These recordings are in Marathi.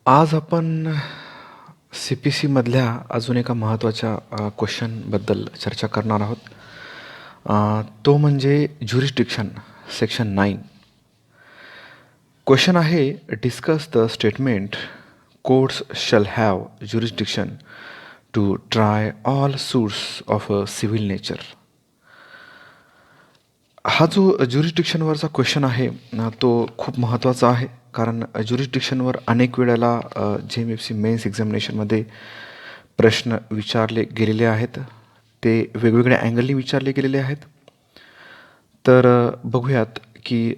आज आपण CPC मधल्या अजून एका महत्त्वाच्या क्वेश्चनबद्दल चर्चा करणार आहोत. तो म्हणजे ज्युरिस्डिक्शन सेक्शन 9. क्वेश्चन आहे, discuss the statement courts shall have jurisdiction to try all suits of a civil nature. हा जो ज्युरिस्डिक्शनवरचा क्वेश्चन आहे तो खूप महत्त्वाचा आहे, कारण ज्युरिस्डिक्शनवर अनेक वेळेला JMFC मेन्स एक्झामिनेशनमध्ये प्रश्न विचारले गेलेले आहेत. ते वेगवेगळ्या अँगलनी विचारले गेलेले आहेत. तर बघूयात की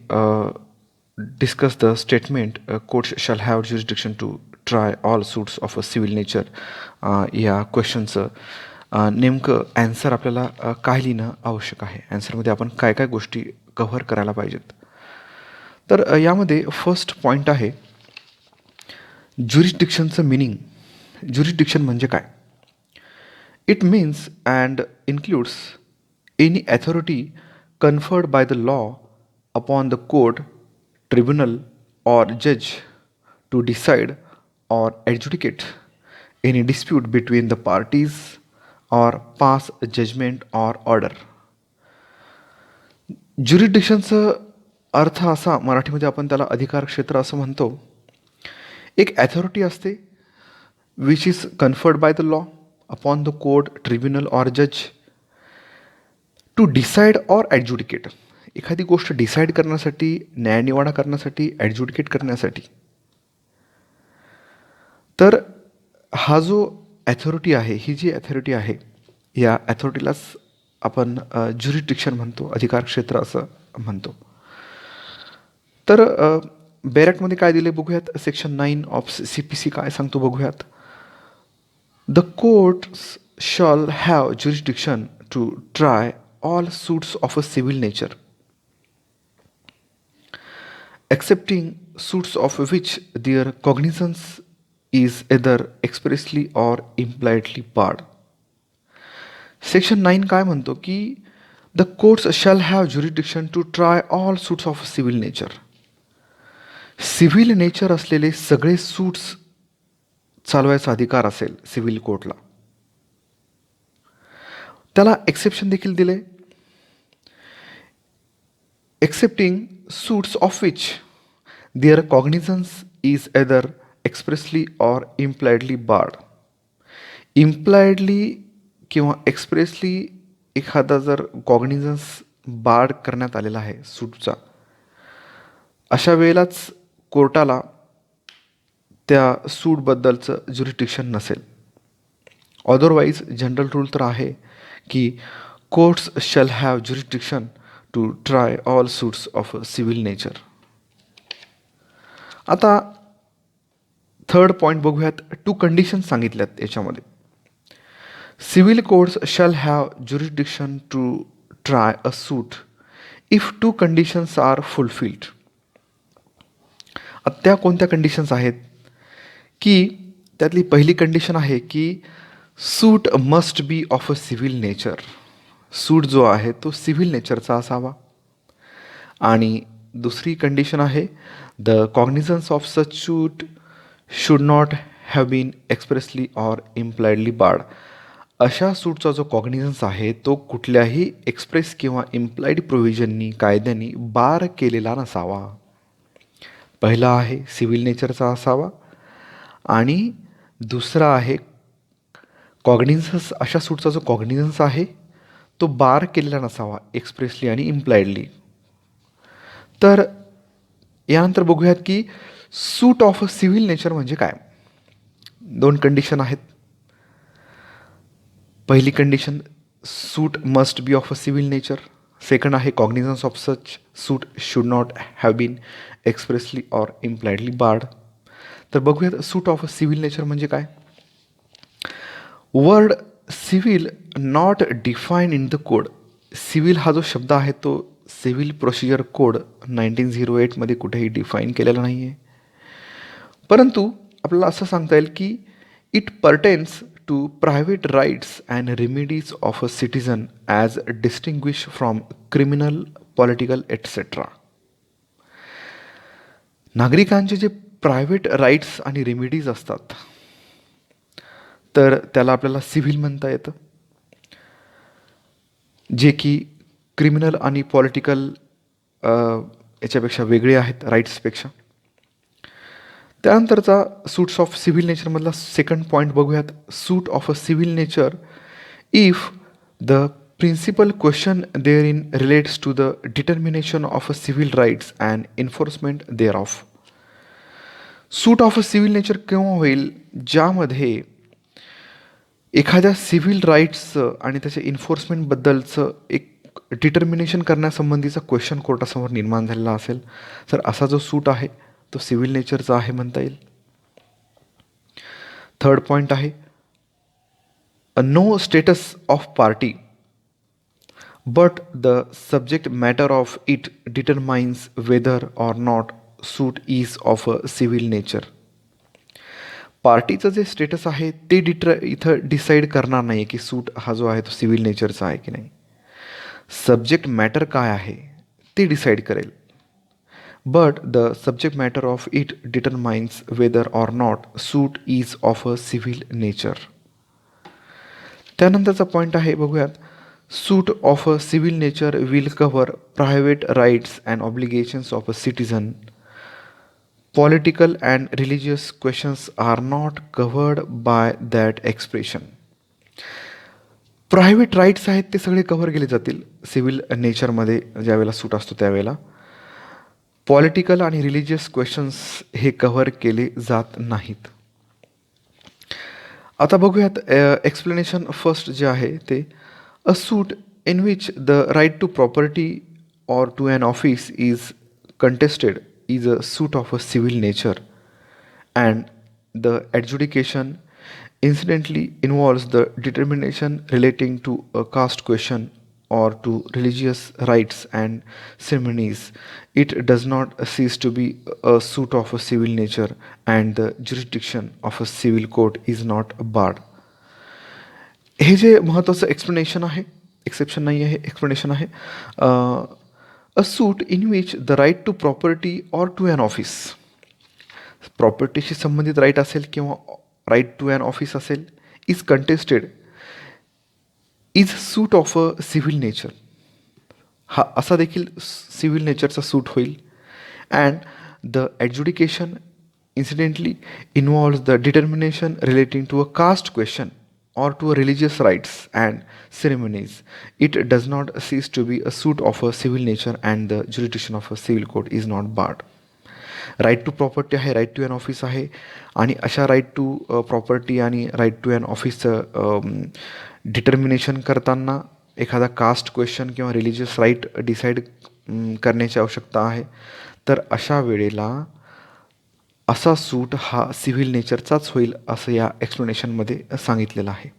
discuss the statement courts shall have jurisdiction to try all suits of a civil nature या क्वेश्चनचं नेमकं ॲन्सर आपल्याला काय लिहिणं आवश्यक आहे, ॲन्सरमध्ये आपण काय काय गोष्टी कव्हर करायला पाहिजेत. तर यामध्ये फर्स्ट पॉईंट आहे ज्युरिस्डिक्शनचं मिनिंग. ज्युरिस्डिक्शन म्हणजे काय? It means and includes any authority conferred by the law upon the court, tribunal or judge to decide or adjudicate any dispute between the parties or pass a judgment or order. ज्युरिडिक्शनचा अर्थ असा, मराठीमध्ये आपण त्याला अधिकार क्षेत्र असं म्हणतो. एक अथॉरिटी असते which is conferred by the law upon the court, tribunal or जज टू डिसाइड ऑर ॲड्ज्युडिकेट. एखादी गोष्ट डिसाईड करण्यासाठी, न्यायनिवाडा करण्यासाठी, ॲड्ज्युडिकेट करण्यासाठी. तर हा जो ॲथॉरिटी आहे, ही जी ॲथॉरिटी आहे, या ॲथॉरिटीलाच आपण ज्युरिस्डिक्शन म्हणतो, अधिकार क्षेत्र असं म्हणतो. तर बॅरॅकमध्ये काय दिले बघूयात. सेक्शन 9 ऑफ CPC काय सांगतो बघूयात. The courts shall have jurisdiction to try all suits of a civil nature excepting suits of which their cognizance is either expressly or impliedly barred. Section 9 काय म्हणतो की the courts shall have jurisdiction to try all suits of civil nature. Civil nature असलेले सगळे सूट्स चालवायचा अधिकार असेल सिव्हिल कोर्टला. त्याला एक्सेप्शन देखील दिले. Accepting suits of which their cognizance is either expressly or impliedly barred. Impliedly किंवा एक्सप्रेसली एखादा जर कॉग्निझन्स बार्ड करण्यात आलेला आहे सूटचा, अशा वेळेलाच कोर्टाला त्या सूटबद्दलचं ज्युरिस्डिक्शन नसेल. अदरवाईज जनरल रूल तर आहे की courts shall have jurisdiction to try all suits of civil nature. आता थर्ड पॉईंट बघूयात. 2 कंडिशन्स सांगितल्यात याच्यामध्ये. Civil courts shall have jurisdiction to try a suit if 2 conditions are fulfilled. त्या कोणत्या कंडिशन्स आहेत की त्यातली पहिली कंडिशन आहे की suit must be of a civil nature. Suit जो आहे तो सिव्हिल नेचरचा असावा. आणि दुसरी कंडिशन आहे the cognizance of such suit should not have been expressly or impliedly barred. अशा सूटचा जो कॉग्निझन्स आहे तो कुठल्याही एक्सप्रेस किंवा इम्प्लाइड प्रोव्हिजननी, कायद्यानी बार केलेला नसावा. पहिला आहे सिव्हिल नेचरचा असावा आणि दुसरा आहे कॉग्निझन्स. अशा सूटचा जो कॉग्निझन्स आहे तो बार केलेला नसावा एक्सप्रेसली आणि इम्प्लाइडली. तर यानंतर बघूयात की suit of a civil nature म्हणजे काय. 2 कंडिशन आहेत. पहिली condition suit must be of a civil nature. Second आहे cognizance of such suit should not have been expressly or impliedly barred. तर बघूयात suit of a civil nature म्हणजे काय. Word civil not define in the code. Civil हा जो शब्द आहे तो सिव्हिल प्रोसिजर कोड 1908मध्ये कुठेही डिफाईन केलेला नाही आहे. परंतु आपल्याला असं सांगता येईल की it pertains to private rights and remedies of a citizen as distinguish from criminal, political etcetera. नागरिकांचे जे प्रायव्हेट राईट्स आणि रेमिडीज असतात तर त्याला आपल्याला सिव्हिल म्हणता येतं, जे की क्रिमिनल आणि पॉलिटिकल याच्यापेक्षा वेगळे आहेत राईट्सपेक्षा. त्यानंतरचा सूट्स ऑफ सिव्हिल नेचरमधला सेकंड पॉईंट बघूयात. Suit of a civil nature if the principal question therein relates to the determination of a civil rights and enforcement thereof. Suit of a civil nature केव्हा होईल? ज्यामध्ये एखाद्या सिव्हिल राईट्सचं आणि त्याच्या इन्फोर्समेंटबद्दलचं एक डिटर्मिनेशन करण्यासंबंधीचा क्वेश्चन कोर्टासमोर निर्माण झालेला असेल तर असा जो सूट आहे तो सिव्हिल नेचरचा आहे म्हणता येईल. थर्ड पॉईंट आहे no status of party but the subject matter of it determines whether or not suit is of a civil nature. पार्टीचं जे स्टेटस आहे ते इथं डिसाईड करणार नाही आहे की सूट हा जो आहे तो सिव्हिल नेचरचा आहे की नाही. सब्जेक्ट मॅटर काय आहे ते डिसाईड करेल. But the subject matter of it determines whether or not suit is of a civil nature. त्यानंतरचा पॉईंट आहे बघूयात. Suit of a civil nature will cover private rights and obligations of a citizen. Political and religious questions are not covered by that expression. Private rights आहेत ते सगळे कव्हर केले जातील सिव्हिल नेचरमध्ये ज्यावेळेला सूट असतो त्यावेळेला. पॉलिटिकल आणि रिलिजियस क्वेश्चन्स हे कव्हर केले जात नाहीत. आता बघूयात एक्सप्लेनेशन फर्स्ट जे आहे ते. A suit in which the right to property or to an office is contested is a suit of a civil nature and the adjudication incidentally involves the determination relating to a caste question or to religious rites and ceremonies. It does not cease to be a suit of a civil nature and the jurisdiction of a civil court is not barred. हे जे महत्त्वाचं एक्सप्लेनेशन आहे, एक्सेप्शन नाही आहे, एक्सप्लेनेशन आहे. A suit in which the right to property or to an office. प्रॉपर्टीशी संबंधित राईट असेल किंवा राईट टू अन ऑफिस असेल is contested is suit of a civil nature. हा असा देखील सिव्हिल नेचरचा सूट होईल. And the adjudication incidentally involves the determination relating to a caste question or to a religious rites and ceremonies. It does not cease to be a suit of a civil nature and the jurisdiction of a civil court is not barred. Right to property आहे, राईट टू अन ऑफिस आहे आणि अशा राईट टू प्रॉपर्टी आणि राईट टू अन ऑफिसचं डिटर्मिनेशन करताना एखादा कास्ट क्वेश्चन किंवा रिलिजियस राईट डिसाईड करण्याची आवश्यकता आहे. तर अशा वेळेला असा सूट हा सिव्हिल नेचरचाच होईल असं या एक्सप्लेनेशनमध्ये सांगितलेलं आहे.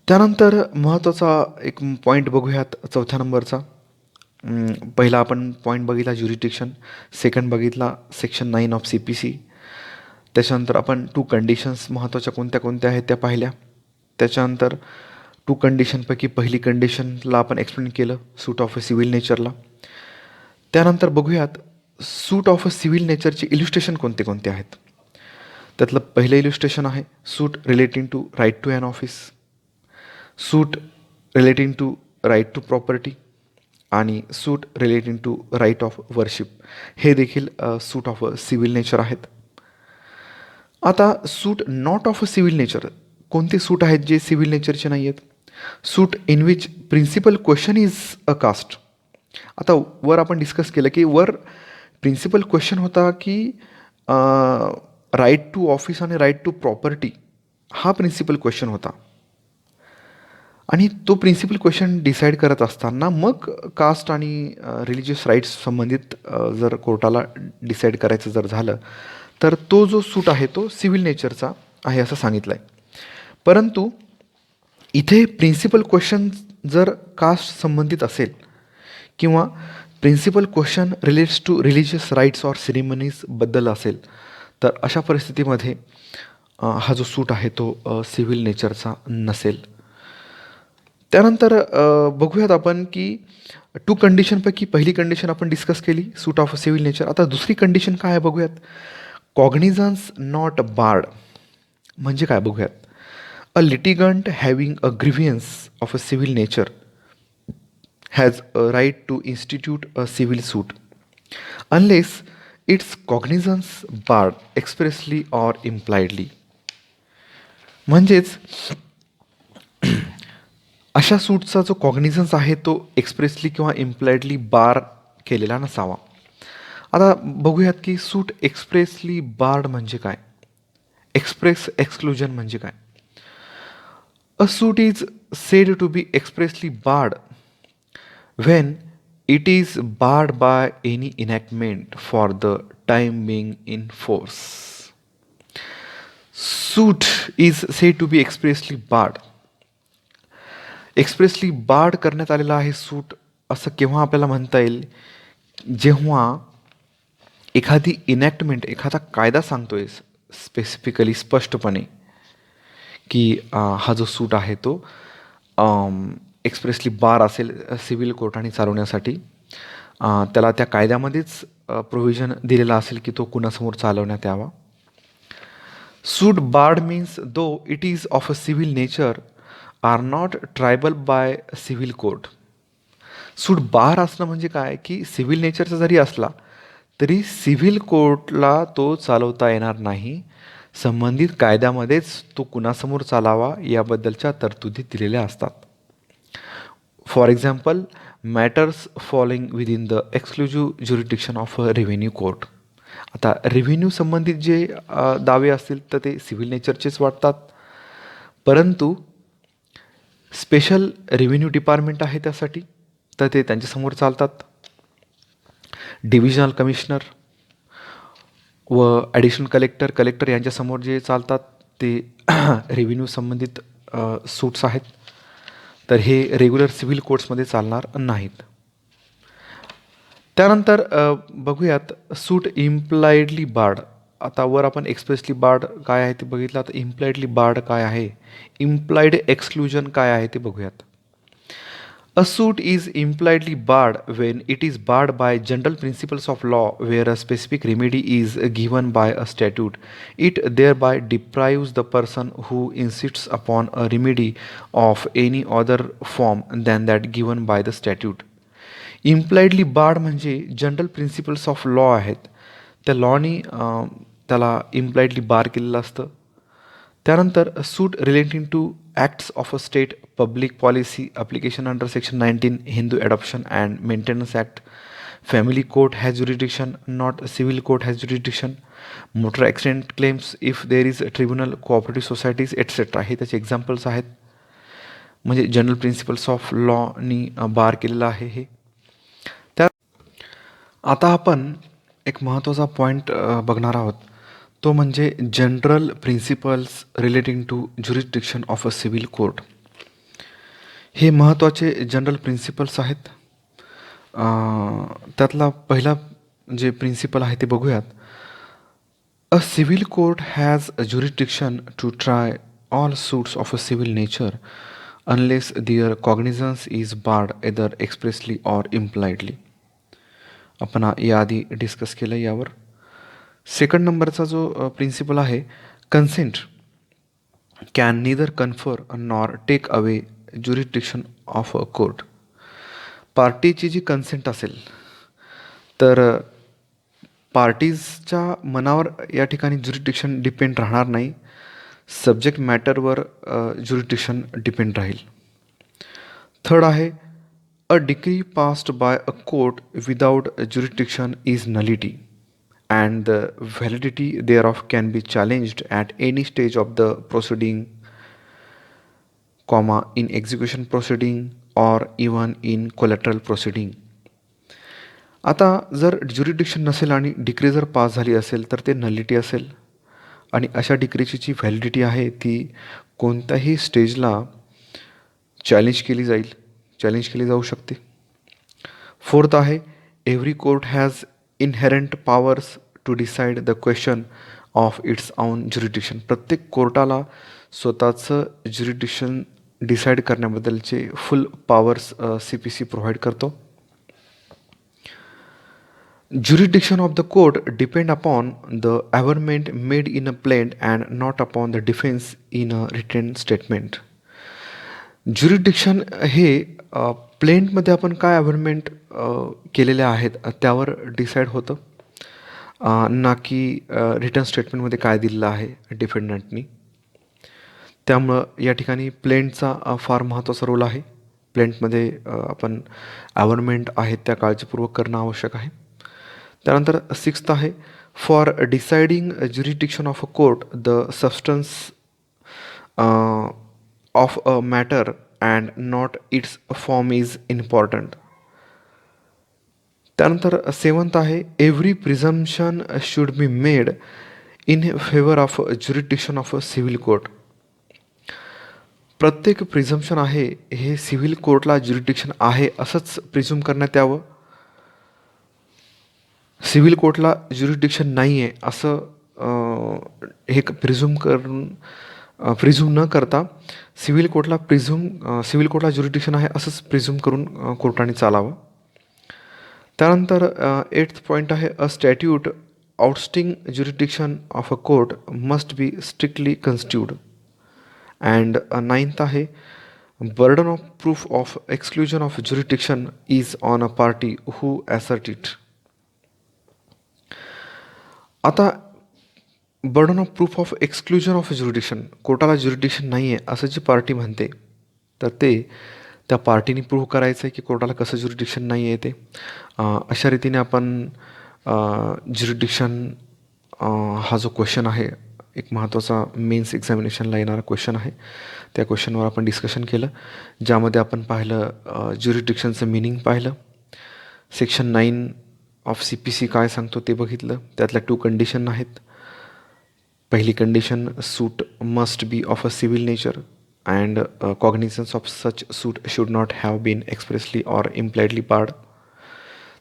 त्यानंतर महत्त्वाचा एक पॉईंट बघूयात चौथ्या नंबरचा. पहिला आपण पॉईंट बघितला ज्युरिडिक्शन, सेकंड बघितला सेक्शन 9 ऑफ CPC. त्याच्यानंतर आपण 2 कंडिशन्स महत्त्वाच्या कोणत्या कोणत्या आहेत त्या पाहिल्या. त्याच्यानंतर 2 कंडिशनपैकी पहिली कंडिशनला आपण एक्सप्लेन केलं सूट ऑफ अ सिव्हिल नेचरला. त्यानंतर बघूयात सूट ऑफ अ सिव्हिल नेचरचे इल्युस्ट्रेशन कोणते कोणते आहेत. त्यातलं पहिलं इल्युस्ट्रेशन आहे suit relating to right to an office, suit relating to right to property आणि suit relating to right of worship. हे देखील suit of a civil nature आहेत. आता suit not of a civil nature कोणते सूट आहेत जे सिव्हिल नेचरचे नाही आहेत. Suit in which principal question is a caste. आता वर आपण डिस्कस केलं की वर प्रिन्सिपल क्वेश्चन होता की राईट टू ऑफिस आणि राईट टू प्रॉपर्टी हा प्रिन्सिपल क्वेश्चन होता आणि तो प्रिन्सिपल क्वेश्चन डिसाईड करत असताना मग कास्ट आणि रिलिजियस राईट्स संबंधित जर कोर्टाला डिसाईड करायचं जर झालं तर तो जो सूट आहे तो सिव्हिल नेचरचा आहे असं सांगितलं आहे. परंतु इथे प्रिन्सिपल क्वेश्चन जर कास्ट संबंधित असेल किंवा principal question relates to religious rights or सेरेमनीजबद्दल असेल तर अशा परिस्थितीमध्ये हा जो सूट आहे तो सिव्हिल नेचरचा नसेल. त्यानंतर बघूयात आपण की टू कंडिशनपैकी पहिली कंडिशन आपण डिस्कस केली, सूट ऑफ अ सिव्हिल नेचर. आता दुसरी कंडिशन काय आहे बघूयात. कॉग्निझन्स नॉट बार्ड म्हणजे काय बघूयात. A litigant having a grievance of a civil nature has a right to institute a civil suit unless its cognizance barred expressly or impliedly. म्हणजेच अशा सूटचा जो कॉग्निझन्स आहे तो एक्सप्रेसली किंवा इम्प्लाइडली बार केलेला नसावा. आता बघूयात की सूट एक्सप्रेसली बार्ड म्हणजे काय, एक्सप्रेस एक्सक्लुजन म्हणजे काय. A suit is said to be expressly barred when it is barred by any enactment for the time being in force. Suit is said to be expressly barred. Expressly barred करण्यात आलेला आहे सूट असं केव्हा आपल्याला म्हणता येईल, जेव्हा एखादी इनॅक्टमेंट, एखादा कायदा सांगतोय स्पेसिफिकली स्पष्टपणे की हा जो सूट आहे तो एक्सप्रेसली बार असेल सिव्हिल कोर्टाने चालवण्यासाठी. त्याला त्या कायद्यामध्येच प्रोव्हिजन दिलेला असेल की तो कुणासमोर चालवण्यात यावा. Suit barred means though it is of a civil nature are not triable by civil court. Suit bar असणं म्हणजे काय की सिव्हिल नेचरचा जरी असला तरी सिव्हिल कोर्टला तो चालवता येणार नाही. संबंधित कायद्यामध्येच तो कुणासमोर चालावा याबद्दलच्या तरतुदी दिलेल्या असतात. For example matters following within the exclusive jurisdiction of a revenue court. आता रेव्हेन्यू संबंधित जे दावे असतील तर ते सिव्हिल नेचरचेच वाटतात, परंतु स्पेशल रेव्हेन्यू डिपार्टमेंट आहे त्यासाठी तर ते त्यांच्यासमोर चालतात. डिव्हिजनल कमिशनर व ॲडिशनल कलेक्टर यांच्यासमोर जे चालतात ते रेव्हेन्यू संबंधित सूट्स आहेत, तर हे रेग्युलर सिव्हिल कोर्ट्समध्ये चालणार नाहीत. त्यानंतर बघूयात सूट इम्प्लाइडली बार्ड. आता वर आपण एक्सप्रेसली बार्ड काय आहे ते बघितलं, आता इम्प्लाइडली बार्ड काय आहे, इम्प्लाइड एक्सक्लुजन काय आहे ते बघूयात. A suit is impliedly barred when it is barred by general principles of law where a specific remedy is given by a statute. It thereby deprives the person who insists upon a remedy of any other form than that given by the statute. Impliedly barred म्हणजे जनरल प्रिन्सिपल्स ऑफ लॉ आहेत, त्या लॉनी त्याला इम्प्लाइडली बार केलेलं असतं. त्यानंतर suit relating to acts of a state, public policy application under section 19 Hindu adoption and maintenance act, family court has jurisdiction not civil court has jurisdiction, motor accident claims if there is tribunal, cooperative societies etcetera हे त्याचे एक्झाम्पल्स आहेत. म्हणजे जनरल प्रिन्सिपल्स ऑफ लॉनी बार केलेलं आहे हे. त्या आता आपण एक महत्त्वाचा पॉईंट बघणार आहोत, तो म्हणजे general principles relating to jurisdiction of a civil court. हे महत्त्वाचे जनरल प्रिन्सिपल्स आहेत. त्यातला पहिला जे प्रिन्सिपल आहे ते बघूयात. A civil court has a jurisdiction to try all suits of a civil nature unless their cognizance is barred either expressly or impliedly. आपण याआधी डिस्कस केलं यावर. सेकंड नंबरचा जो प्रिन्सिपल आहे, consent can neither confer nor take away jurisdiction of a court. पार्टीची जी कन्सेंट असेल तर पार्टीजच्या मनावर या ठिकाणी ज्युरिडिक्शन डिपेंड राहणार नाही, सब्जेक्ट मॅटरवर ज्युरिडिक्शन डिपेंड राहील. थर्ड आहे, अ decree passed by a court without jurisdiction is nullity and the validity thereof can be challenged at any stage of the proceeding, in execution proceeding or even in collateral proceeding. आता जर ज्युरिडिक्शन नसेल आणि डिक्री जर पास झाली असेल तर ते नलिटी असेल आणि अशा डिक्रीची जी व्हॅलिडिटी आहे ती कोणत्याही स्टेजला चॅलेंज केली जाऊ शकते. फोर्थ आहे, every court has inherent powers to decide the question of its own jurisdiction. प्रत्येक कोर्टाला स्वतःचं ज्युरिडिक्शन डिसाईड करण्याबद्दलचे फुल पॉवर्स CPC प्रोव्हाइड करतो. Jurisdiction of the court depend upon the averment made in a plaint and not upon the defense in a written statement. Jurisdiction हे प्लेंटमध्ये आपण काय अव्हरमेंट केलेले आहेत त्यावर डिसाईड होतं, ना की रिटर्न स्टेटमेंटमध्ये काय दिलेलं आहे डिफेंडंटनी. त्यामुळं या ठिकाणी प्लेंटचा फार महत्त्वाचा रोल आहे. प्लेंटमध्ये आपण अव्हरमेंट आहेत त्या काळजीपूर्वक करणं आवश्यक आहे. त्यानंतर 6th आहे, for deciding jurisdiction of a court the substance of a matter and not its form is important. त्यानंतर 7th आहे, every presumption should be made in favour of jurisdiction of a civil court. प्रत्येक प्रिझम्पशन आहे हे सिव्हिल कोर्टला ज्युरिडिक्शन आहे असंच प्रिझ्यूम करण्यात यावं. सिव्हिल कोर्टला ज्युरिडिक्शन नाही आहे असं हे प्रिझ्यूम न करता सिव्हिल कोर्टला ज्युरिडिक्शन आहे असंच प्रिझ्यूम करून कोर्टाने चालावं. त्यानंतर 8th पॉईंट आहे, a statute ousting jurisdiction of a court must be strictly construed. And 9th आहे, burden of proof of exclusion of jurisdiction is on a party who assert it. आता burden of proof of exclusion of jurisdiction, कोर्टाला ज्युरिडिक्शन नाही आहे असं जी पार्टी म्हणते तर ते त्या पार्टीने प्रूव्ह करायचं आहे की कोर्टाला कसं ज्युरिडिक्शन नाही आहे ते. अशा रीतीने आपण ज्युरिडिक्शन हा जो क्वेश्चन आहे एक महत्त्वाचा मेन्स एक्झामिनेशनला येणारा क्वेश्चन आहे, त्या क्वेश्चनवर आपण डिस्कशन केलं, ज्यामध्ये आपण पाहिलं ज्युरिडिक्शनचं मिनिंग पाहिलं, सेक्शन 9 ऑफ CPC काय सांगतो ते बघितलं. त्यातल्या 2 कंडिशन आहेत. पहिली condition, suit must be of a civil nature and cognizance of such suit should not have been expressly or impliedly barred.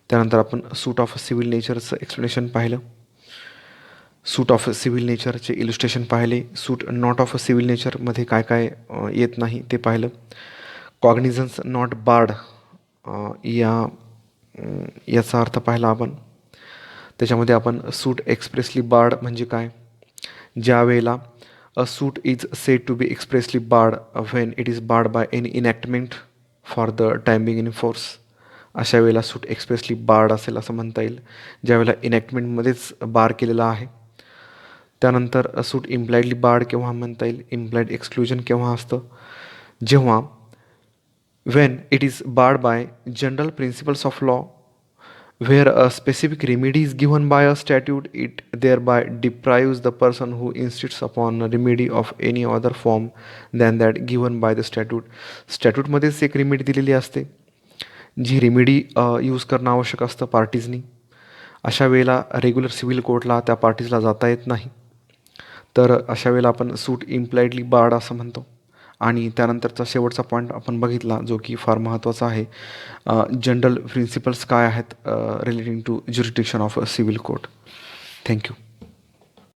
त्यानंतर आपण सूट ऑफ अ सिव्हिल नेचरचं एक्सप्लेनेशन पाहिलं, सूट ऑफ अ सिव्हिल नेचरचे इलुस्ट्रेशन पाहिले, suit not of a civil नेचरमध्ये काय काय येत नाही ते पाहिलं, कॉग्निझन्स नॉट बार्ड याचा अर्थ पाहिला आपण. त्याच्यामध्ये आपण सूट एक्सप्रेसली बार्ड म्हणजे काय, ज्या वेळेला a suit is said to be expressly barred when it is barred by any enactment for the time being in force. अशा वेळेला सूट एक्सप्रेसली बार्ड असेल असं म्हणता येईल, ज्यावेळेला इनॅक्टमेंटमध्येच बार केलेला आहे. त्यानंतर सूट इम्प्लाइडली बार्ड केव्हा म्हणता येईल, इम्प्लाइड एक्सक्ल्युजन केव्हा असतं, जेव्हा when it is barred by general principles of law where a specific remedy is given by a statute, it thereby deprives the person who insists upon a remedy of any other form than that given by the statute. स्टॅट्यूटमध्येच एक रेमेडी दिलेली असते, जी रेमेडी यूज करणं आवश्यक असतं पार्टीजनी. अशा वेळेला रेग्युलर सिव्हिल कोर्टला त्या पार्टीजला जाता येत नाही, तर अशा वेळेला आपण सूट इम्प्लाइडली बार्ड असं म्हणतो. आणि त्यानंतरचा शेवटचा पॉईंट आपण बघितला जो की फार महत्त्वाचा आहे, जनरल प्रिन्सिपल्स काय आहेत relating to jurisdiction of a civil court. Thank you.